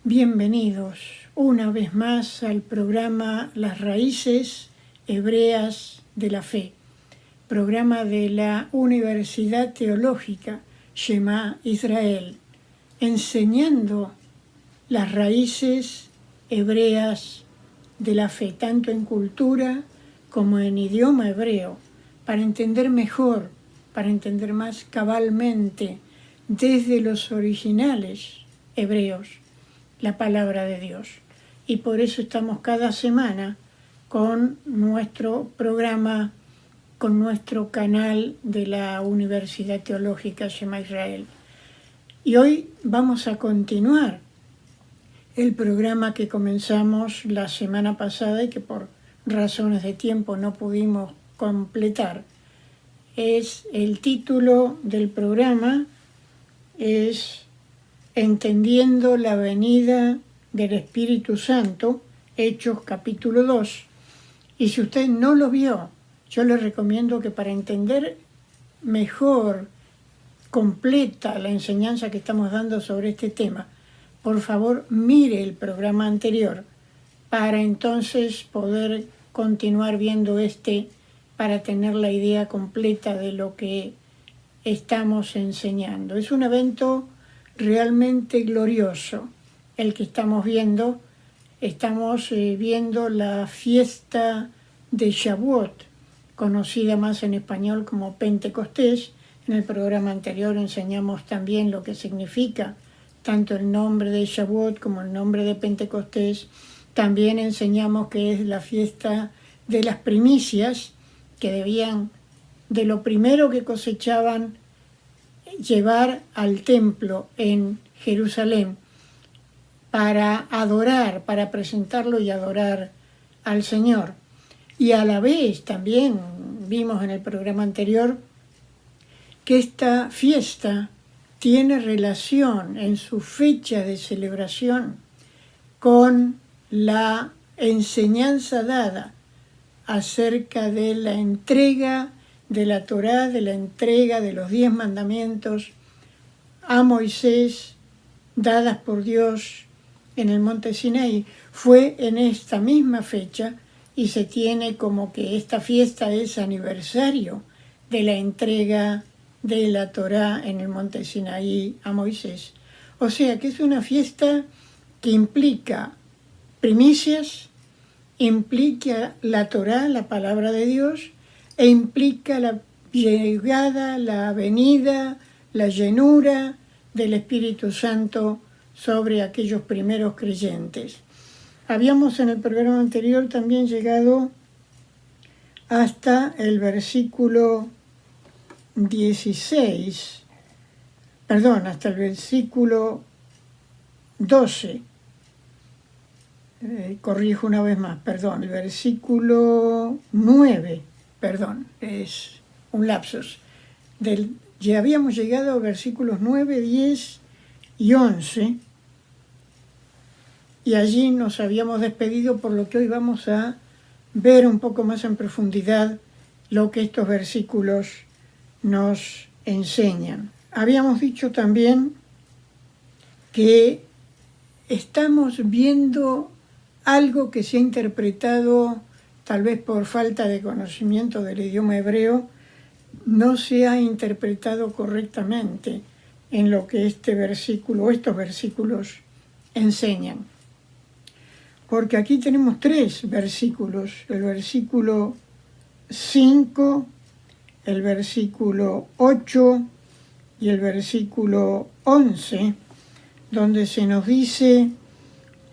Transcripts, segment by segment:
Bienvenidos una vez más al programa Las Raíces Hebreas de la Fe, programa de la Universidad Teológica Shema Israel, enseñando las raíces hebreas de la fe, tanto en cultura como en idioma hebreo, para entender mejor, para entender más cabalmente desde los originales hebreos la palabra de Dios. Y por eso estamos cada semana con nuestro programa, con nuestro canal de la Universidad Teológica Shema Israel. Y hoy vamos a continuar el programa que comenzamos la semana pasada y que por razones de tiempo no pudimos completar. El título del programa es Entendiendo la venida del Espíritu Santo, Hechos capítulo 2. Y si usted no lo vio, yo le recomiendo que para entender mejor, completa la enseñanza que estamos dando sobre este tema, por favor mire el programa anterior para entonces poder continuar viendo para tener la idea completa de lo que estamos enseñando. Es un evento realmente glorioso el que estamos viendo. Estamos viendo la fiesta de Shavuot, conocida más en español como Pentecostés. En el programa anterior enseñamos también lo que significa tanto el nombre de Shavuot como el nombre de Pentecostés. También enseñamos que es la fiesta de las primicias, que debían, de lo primero que cosechaban, llevar al templo en Jerusalén para adorar, para presentarlo y adorar al Señor. Y a la vez también vimos en el programa anterior que esta fiesta tiene relación en su fecha de celebración con la enseñanza dada acerca de la entrega de la Torá, de la entrega de los 10 mandamientos a Moisés, dadas por Dios en el monte Sinaí. Fue en esta misma fecha y se tiene como que esta fiesta es aniversario de la entrega de la Torá en el monte Sinaí a Moisés. O sea que es una fiesta que implica primicias, implica la Torá, la palabra de Dios, e implica la llegada, la venida, la llenura del Espíritu Santo sobre aquellos primeros creyentes. Habíamos en el programa anterior también llegado hasta el versículo 16, hasta el versículo 12. Corrijo una vez más, el versículo 9. Es un lapsus. Ya habíamos llegado a versículos 9, 10 y 11, y allí nos habíamos despedido, por lo que hoy vamos a ver un poco más en profundidad lo que estos versículos nos enseñan. Habíamos dicho también que estamos viendo algo que se ha interpretado tal vez por falta de conocimiento del idioma hebreo, no se ha interpretado correctamente en lo que estos versículos enseñan. Porque aquí tenemos 3 versículos, el versículo 5, el versículo 8 y el versículo 11, donde se nos dice: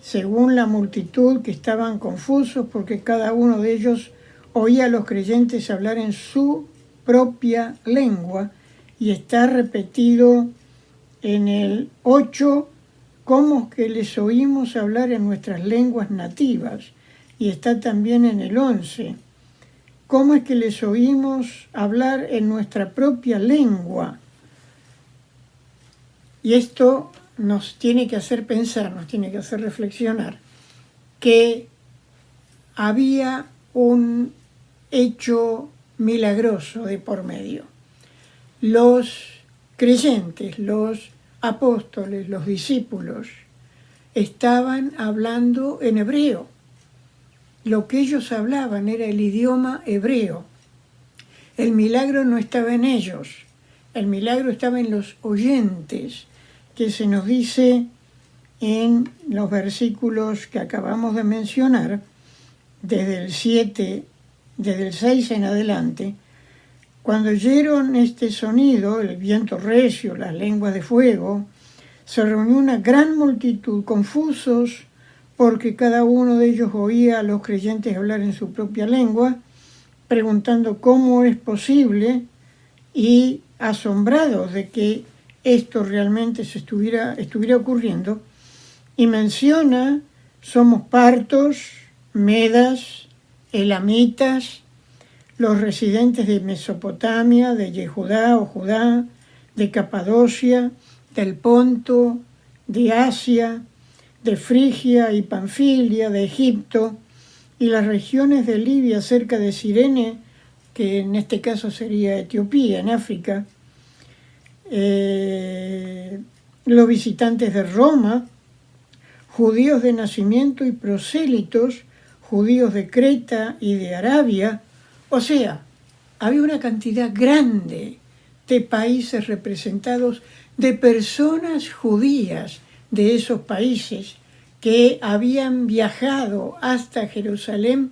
según la multitud, que estaban confusos porque cada uno de ellos oía a los creyentes hablar en su propia lengua, y está repetido en el 8, cómo que les oímos hablar en nuestras lenguas nativas, y está también en el 11, cómo es que les oímos hablar en nuestra propia lengua. Y esto nos tiene que hacer pensar, nos tiene que hacer reflexionar que había un hecho milagroso de por medio. Los creyentes, los apóstoles, los discípulos, estaban hablando en hebreo. Lo que ellos hablaban era el idioma hebreo. El milagro no estaba en ellos, el milagro estaba en los oyentes, que se nos dice en los versículos que acabamos de mencionar, desde el 6 en adelante. Cuando oyeron este sonido, el viento recio, las lenguas de fuego, se reunió una gran multitud, confusos, porque cada uno de ellos oía a los creyentes hablar en su propia lengua, preguntando cómo es posible y asombrados de que esto realmente estuviera ocurriendo. Y menciona, somos partos, medas, elamitas, los residentes de Mesopotamia, de Yehudá o Judá, de Capadocia, del Ponto, de Asia, de Frigia y Panfilia, de Egipto, y las regiones de Libia cerca de Cirene, que en este caso sería Etiopía, en África, los visitantes de Roma, judíos de nacimiento y prosélitos, judíos de Creta y de Arabia. O sea, había una cantidad grande de países representados, de personas judías de esos países que habían viajado hasta Jerusalén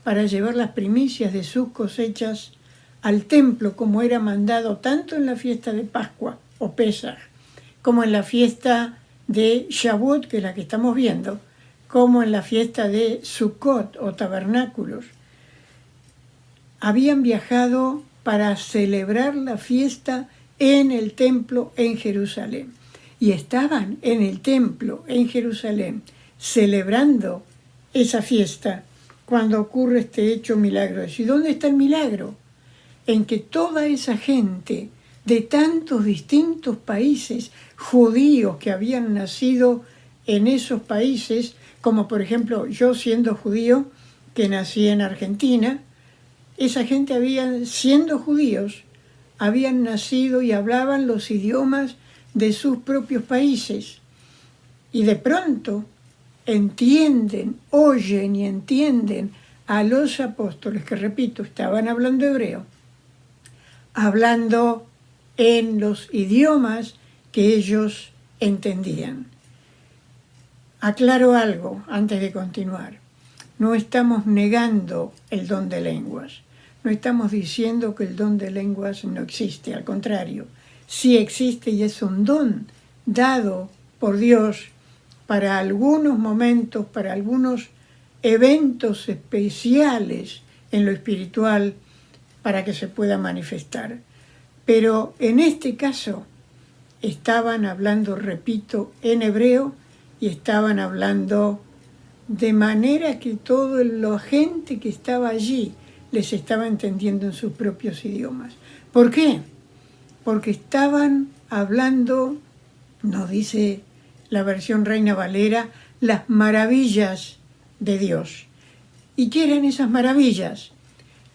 para llevar las primicias de sus cosechas al templo, como era mandado tanto en la fiesta de Pascua o Pesaj, como en la fiesta de Shavuot, que es la que estamos viendo, como en la fiesta de Sukkot o tabernáculos. Habían viajado para celebrar la fiesta en el templo en Jerusalén. Y estaban en el templo en Jerusalén celebrando esa fiesta cuando ocurre este hecho milagroso. ¿Y dónde está el milagro? En que toda esa gente de tantos distintos países judíos que habían nacido en esos países, como por ejemplo yo siendo judío, que nací en Argentina, esa gente siendo judíos, habían nacido y hablaban los idiomas de sus propios países. Y de pronto oyen y entienden a los apóstoles, que repito, estaban hablando hebreo, hablando en los idiomas que ellos entendían. Aclaro algo antes de continuar. No estamos negando el don de lenguas. No estamos diciendo que el don de lenguas no existe. Al contrario, sí existe y es un don dado por Dios para algunos momentos, para algunos eventos especiales en lo espiritual, para que se pueda manifestar. Pero en este caso estaban hablando, repito, en hebreo, y estaban hablando de manera que toda la gente que estaba allí les estaba entendiendo en sus propios idiomas. ¿Por qué? Porque estaban hablando, nos dice la versión Reina Valera, las maravillas de Dios. ¿Y qué eran esas maravillas?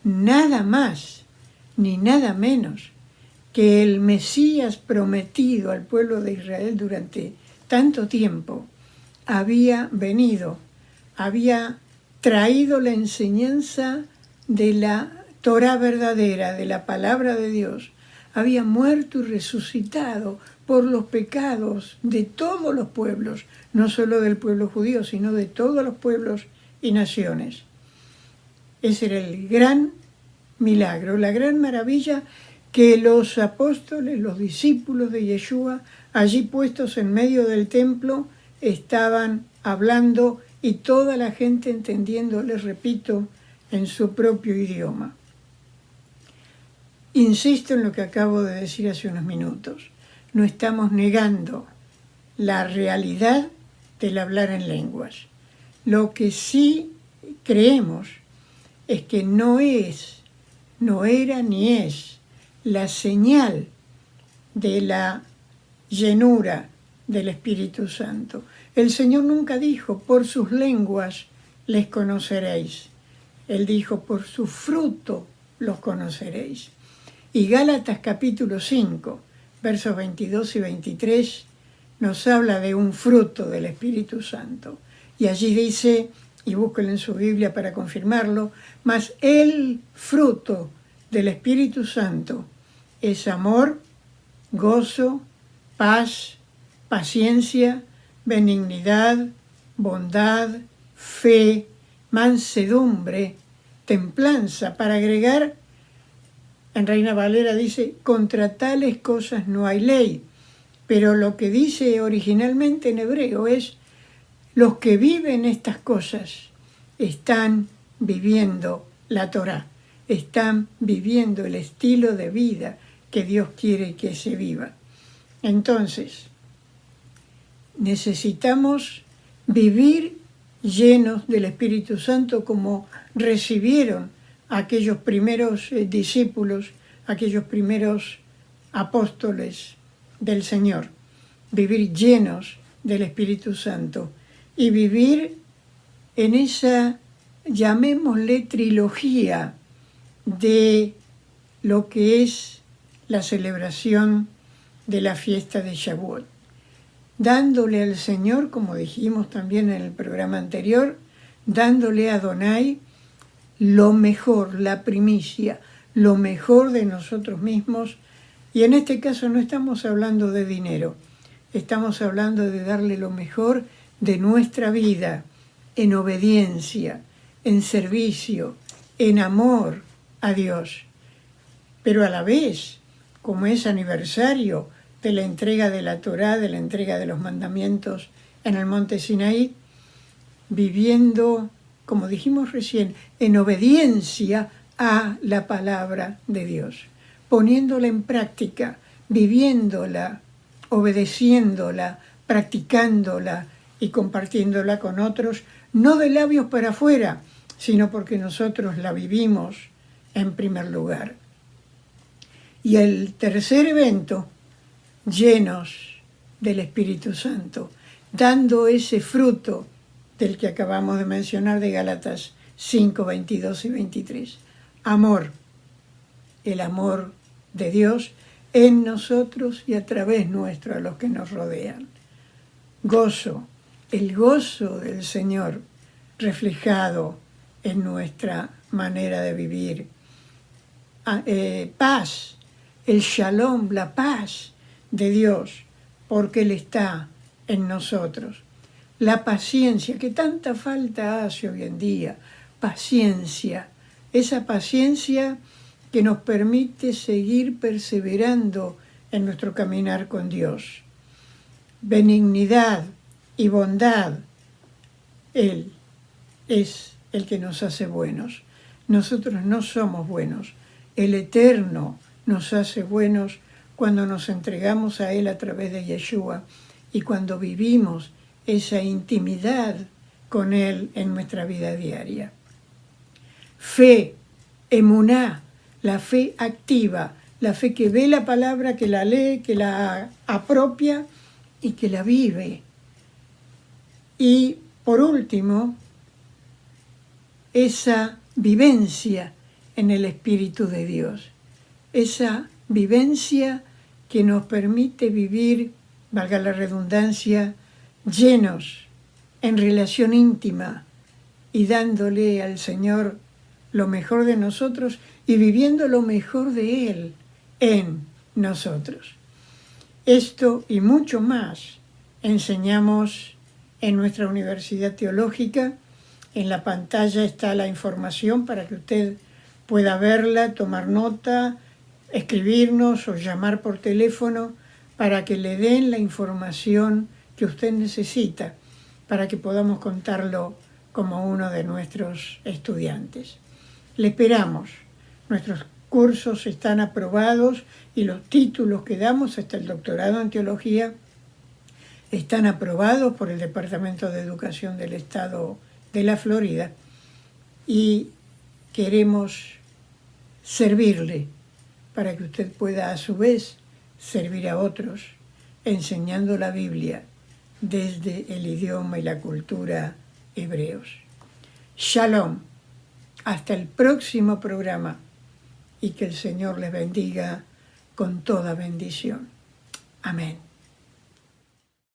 Nada más ni nada menos que el Mesías prometido al pueblo de Israel durante tanto tiempo había venido, había traído la enseñanza de la Torá verdadera, de la palabra de Dios, había muerto y resucitado por los pecados de todos los pueblos, no solo del pueblo judío, sino de todos los pueblos y naciones. Ese era el gran milagro, la gran maravilla que los apóstoles, los discípulos de Yeshua, allí puestos en medio del templo, estaban hablando y toda la gente entendiendo, les repito, en su propio idioma. Insisto en lo que acabo de decir hace unos minutos. No estamos negando la realidad del hablar en lenguas. Lo que sí creemos es que no era ni es la señal de la llenura del Espíritu Santo. El Señor nunca dijo, por sus lenguas les conoceréis. Él dijo, por su fruto los conoceréis. Y Gálatas capítulo 5, versos 22 y 23, nos habla de un fruto del Espíritu Santo. Y allí dice, y búsquenlo en su Biblia para confirmarlo, mas el fruto del Espíritu Santo es amor, gozo, paz, paciencia, benignidad, bondad, fe, mansedumbre, templanza. Para agregar, en Reina Valera dice, contra tales cosas no hay ley. Pero lo que dice originalmente en hebreo es, los que viven estas cosas están viviendo la Torá, están viviendo el estilo de vida que Dios quiere que se viva. Entonces, necesitamos vivir llenos del Espíritu Santo como recibieron aquellos primeros discípulos, aquellos primeros apóstoles del Señor. Vivir llenos del Espíritu Santo y vivir en esa, llamémosle, trilogía de lo que es la celebración de la fiesta de Shavuot, dándole al Señor, como dijimos también en el programa anterior, dándole a Adonai lo mejor, la primicia, lo mejor de nosotros mismos. Y en este caso no estamos hablando de dinero, estamos hablando de darle lo mejor de nuestra vida, en obediencia, en servicio, en amor a Dios. Pero a la vez, como es aniversario de la entrega de la Torá, de la entrega de los mandamientos en el monte Sinaí, viviendo, como dijimos recién, en obediencia a la palabra de Dios, poniéndola en práctica, viviéndola, obedeciéndola, practicándola y compartiéndola con otros, no de labios para afuera, sino porque nosotros la vivimos en primer lugar. Y el tercer evento, llenos del Espíritu Santo, dando ese fruto del que acabamos de mencionar de Gálatas 5, 22 y 23. Amor, el amor de Dios en nosotros y a través nuestro a los que nos rodean. Gozo, el gozo del Señor reflejado en nuestra manera de vivir. Paz, el shalom, la paz de Dios, porque Él está en nosotros. La paciencia, que tanta falta hace hoy en día, paciencia, esa paciencia que nos permite seguir perseverando en nuestro caminar con Dios. Benignidad y bondad, Él es el que nos hace buenos. Nosotros no somos buenos. El Eterno nos hace buenos cuando nos entregamos a Él a través de Yeshua y cuando vivimos esa intimidad con Él en nuestra vida diaria. Fe, emuná, la fe activa, la fe que ve la palabra, que la lee, que la apropia y que la vive. Y por último, esa vivencia en el Espíritu de Dios, esa vivencia que nos permite vivir, valga la redundancia, llenos, en relación íntima y dándole al Señor lo mejor de nosotros y viviendo lo mejor de Él en nosotros. Esto y mucho más enseñamos en nuestra Universidad Teológica. En la pantalla está la información para que usted pueda verla, tomar nota, escribirnos o llamar por teléfono para que le den la información que usted necesita para que podamos contarlo como uno de nuestros estudiantes. Le esperamos. Nuestros cursos están aprobados y los títulos que damos hasta el doctorado en teología están aprobados por el Departamento de Educación del Estado de la Florida y queremos servirle para que usted pueda a su vez servir a otros enseñando la Biblia desde el idioma y la cultura hebreos. Shalom, hasta el próximo programa y que el Señor les bendiga con toda bendición. Amén.